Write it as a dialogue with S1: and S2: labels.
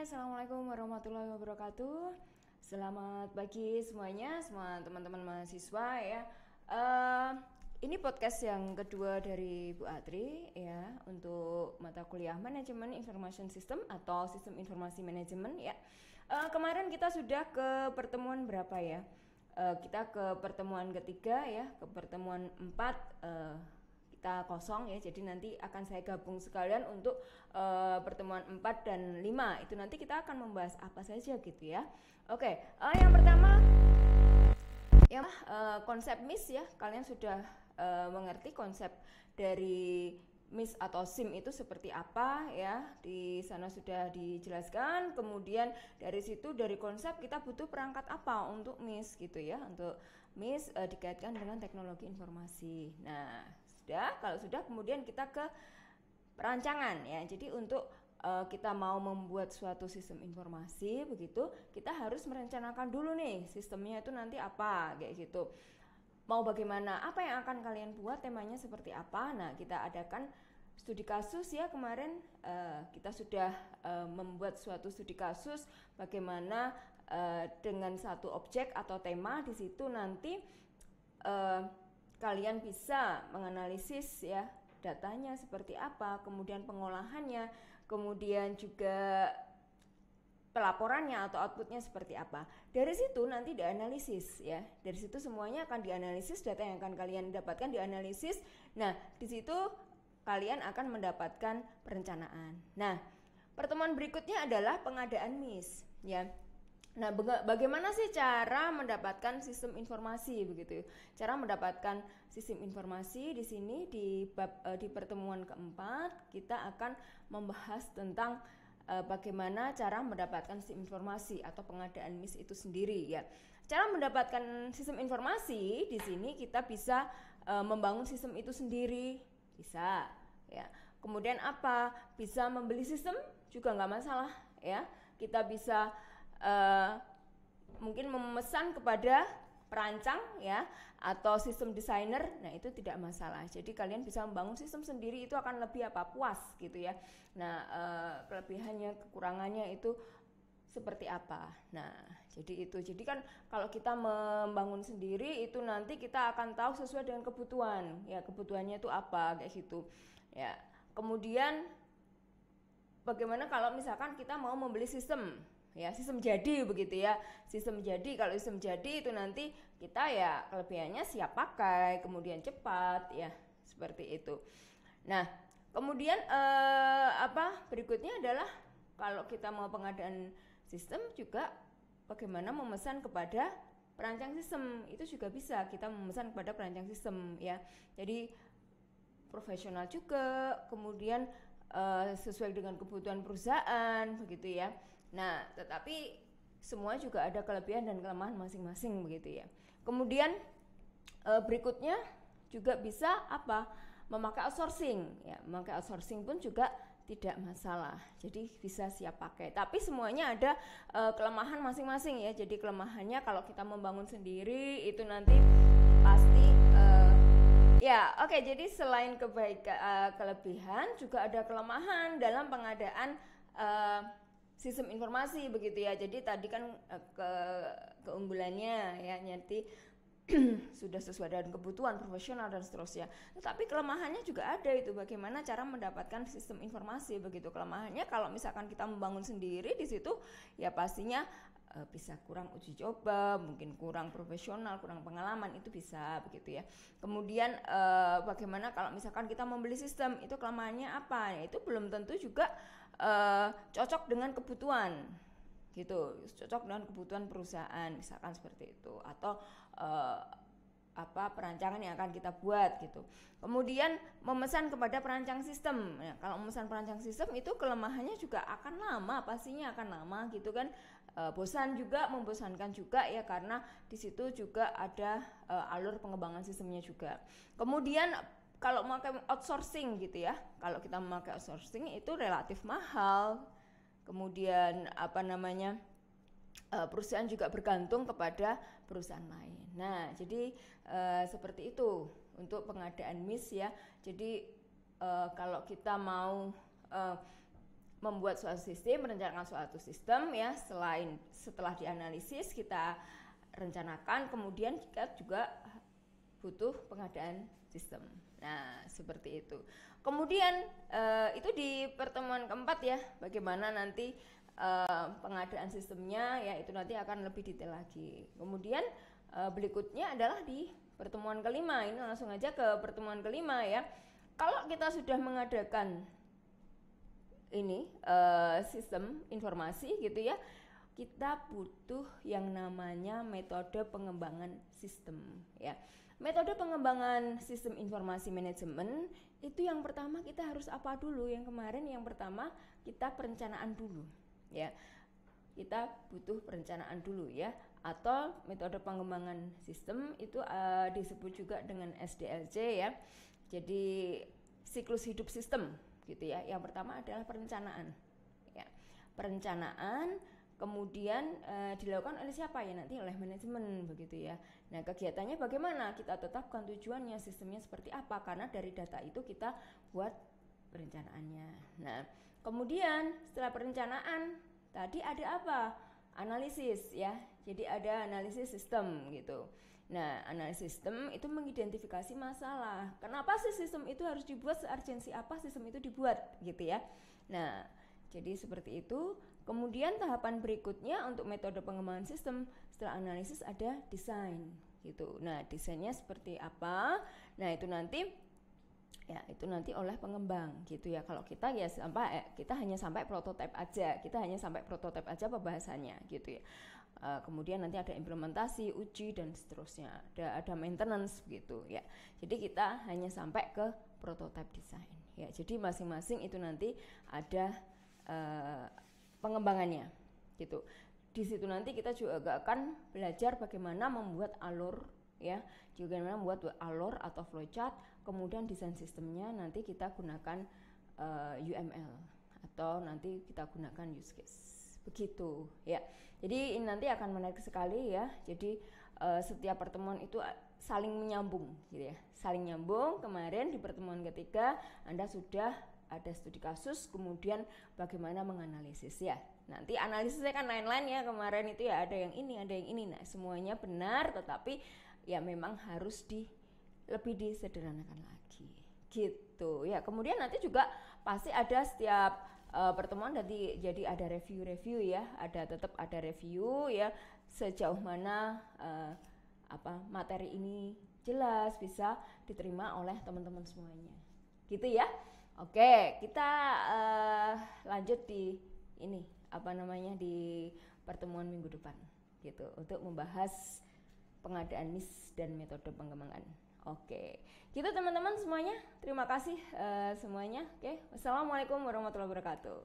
S1: Assalamualaikum warahmatullahi wabarakatuh. Selamat pagi semuanya, semua teman-teman mahasiswa ya. Ini podcast yang kedua dari Bu Atri ya, untuk mata kuliah Manajemen Information System atau Sistem Informasi Manajemen ya. Kemarin kita sudah ke pertemuan berapa ya? Kita ke pertemuan ketiga ya, ke pertemuan 4. Kita kosong ya, jadi nanti akan saya gabung sekalian untuk pertemuan 4 dan 5. Itu nanti kita akan membahas apa saja gitu ya. Oke, yang pertama ya, konsep MIS ya. Kalian sudah mengerti konsep dari MIS atau SIM itu seperti apa ya. Di sana sudah dijelaskan. Kemudian dari situ, dari konsep kita butuh perangkat apa untuk MIS gitu ya. Untuk MIS dikaitkan dengan teknologi informasi. Nah, kalau sudah kemudian kita ke perancangan ya. Jadi untuk kita mau membuat suatu sistem informasi begitu, kita harus merencanakan dulu nih sistemnya itu nanti apa kayak gitu. Mau bagaimana, apa yang akan kalian buat, temanya seperti apa. Nah, kita adakan studi kasus ya kemarin. Kita sudah membuat suatu studi kasus bagaimana dengan satu objek atau tema. Di situ nanti kalian bisa menganalisis ya datanya seperti apa, kemudian pengolahannya, kemudian juga pelaporannya atau outputnya seperti apa. Dari situ nanti dianalisis ya. Dari situ semuanya akan dianalisis, data yang akan kalian dapatkan dianalisis. Nah, di situ kalian akan mendapatkan perencanaan. Nah, pertemuan berikutnya adalah pengadaan MIS ya. Nah, bagaimana sih cara mendapatkan sistem informasi begitu? Cara mendapatkan sistem informasi di sini di pertemuan keempat kita akan membahas tentang bagaimana cara mendapatkan sistem informasi atau pengadaan MIS itu sendiri ya. Cara mendapatkan sistem informasi di sini kita bisa membangun sistem itu sendiri, bisa ya. Kemudian apa? Bisa membeli sistem juga nggak masalah ya. Kita bisa mungkin memesan kepada perancang ya atau sistem desainer. Nah, itu tidak masalah. Jadi kalian bisa membangun sistem sendiri, itu akan lebih puas gitu ya. Nah, kelebihannya, kekurangannya itu seperti apa. Nah, jadi itu. Jadi kan kalau kita membangun sendiri itu nanti kita akan tahu sesuai dengan kebutuhan. Ya, kebutuhannya itu apa kayak gitu. Ya. Kemudian bagaimana kalau misalkan kita mau membeli sistem? Ya, sistem jadi begitu ya. Sistem jadi, kalau sistem jadi itu nanti kita ya kelebihannya siap pakai, kemudian cepat ya, seperti itu. Nah, kemudian berikutnya adalah kalau kita mau pengadaan sistem juga bagaimana memesan kepada perancang sistem. Itu juga bisa kita memesan kepada perancang sistem ya. Jadi profesional juga, kemudian sesuai dengan kebutuhan perusahaan begitu ya. Nah, tetapi semua juga ada kelebihan dan kelemahan masing-masing begitu ya. Kemudian berikutnya juga bisa memakai outsourcing ya. Memakai outsourcing pun juga tidak masalah. Jadi bisa siap pakai. Tapi semuanya ada kelemahan masing-masing ya. Jadi kelemahannya kalau kita membangun sendiri itu nanti pasti ya, oke. Jadi selain kelebihan juga ada kelemahan dalam pengadaan sistem informasi begitu ya. Jadi tadi kan keunggulannya ya nanti sudah sesuai dengan kebutuhan profesional dan seterusnya. Tetapi kelemahannya juga ada, itu bagaimana cara mendapatkan sistem informasi begitu. Kelemahannya kalau misalkan kita membangun sendiri di situ ya pastinya bisa kurang uji coba, mungkin kurang profesional, kurang pengalaman, itu bisa begitu ya. Kemudian bagaimana kalau misalkan kita membeli sistem, itu kelemahannya apa? Ya, itu belum tentu juga cocok dengan kebutuhan gitu, cocok dengan kebutuhan perusahaan misalkan seperti itu, atau perancangan yang akan kita buat gitu. Kemudian memesan kepada perancang sistem. Nah, kalau memesan perancang sistem itu kelemahannya juga akan lama, pastinya akan lama gitu kan. Bosan juga, membosankan juga ya, karena di situ juga ada alur pengembangan sistemnya juga. Kemudian kalau memakai outsourcing gitu ya, kalau kita memakai outsourcing itu relatif mahal. Kemudian perusahaan juga bergantung kepada perusahaan lain. Nah, jadi seperti itu untuk pengadaan MIS ya. Jadi kalau kita mau membuat suatu sistem, merencanakan suatu sistem ya, setelah dianalisis kita rencanakan, kemudian kita juga butuh pengadaan sistem. Nah, seperti itu. Kemudian itu di pertemuan keempat ya, bagaimana nanti pengadaan sistemnya ya, itu nanti akan lebih detail lagi. Kemudian berikutnya adalah di pertemuan kelima. Ini langsung aja ke pertemuan kelima ya. Kalau kita sudah mengadakan ini sistem informasi gitu ya, kita butuh yang namanya metode pengembangan sistem ya. Metode pengembangan sistem informasi manajemen itu yang pertama kita harus apa dulu? Yang kemarin yang pertama kita perencanaan dulu ya. Kita butuh perencanaan dulu ya, atau metode pengembangan sistem itu disebut juga dengan SDLC ya. Jadi siklus hidup sistem gitu ya. Yang pertama adalah perencanaan ya. Perencanaan kemudian dilakukan oleh siapa ya? Nanti oleh manajemen begitu ya. Nah, kegiatannya bagaimana? Kita tetapkan tujuannya, sistemnya seperti apa, karena dari data itu kita buat perencanaannya. Nah, kemudian setelah perencanaan tadi ada apa? Analisis ya. Jadi ada analisis sistem gitu. Nah, analisis sistem itu mengidentifikasi masalah. Kenapa sih sistem itu harus dibuat, seurgensi apa sistem itu dibuat gitu ya. Nah, jadi seperti itu. Kemudian tahapan berikutnya untuk metode pengembangan sistem setelah analisis ada desain gitu. Nah, desainnya seperti apa? Nah, itu nanti oleh pengembang gitu ya. Kalau kita ya kita hanya sampai prototipe aja. Kita hanya sampai prototipe aja pembahasannya gitu ya. Kemudian nanti ada implementasi, uji dan seterusnya. Ada maintenance gitu ya. Jadi kita hanya sampai ke prototipe desain ya. Jadi masing-masing itu nanti ada pengembangannya gitu. Di situ nanti kita juga akan belajar bagaimana membuat alur ya. Juga bagaimana membuat alur atau flowchart. Kemudian desain sistemnya nanti kita gunakan UML atau nanti kita gunakan use case. Begitu ya. Jadi ini nanti akan menarik sekali ya. Jadi setiap pertemuan itu saling menyambung gitu ya. Saling nyambung. Kemarin di pertemuan ketiga Anda sudah ada studi kasus, kemudian bagaimana menganalisis ya. Nanti analisisnya kan lain-lain ya, kemarin itu ya ada yang ini, ada yang ini. Nah, semuanya benar, tetapi ya memang harus lebih disederhanakan lagi gitu ya. Kemudian nanti juga pasti ada setiap pertemuan jadi ada review ya, tetap ada review ya, sejauh mana materi ini jelas bisa diterima oleh teman-teman semuanya gitu ya. Oke, kita lanjut di di pertemuan minggu depan gitu, untuk membahas pengadaan NIS dan metode pengembangan. Oke, gitu teman-teman semuanya. Terima kasih semuanya. Oke, wassalamualaikum warahmatullahi wabarakatuh.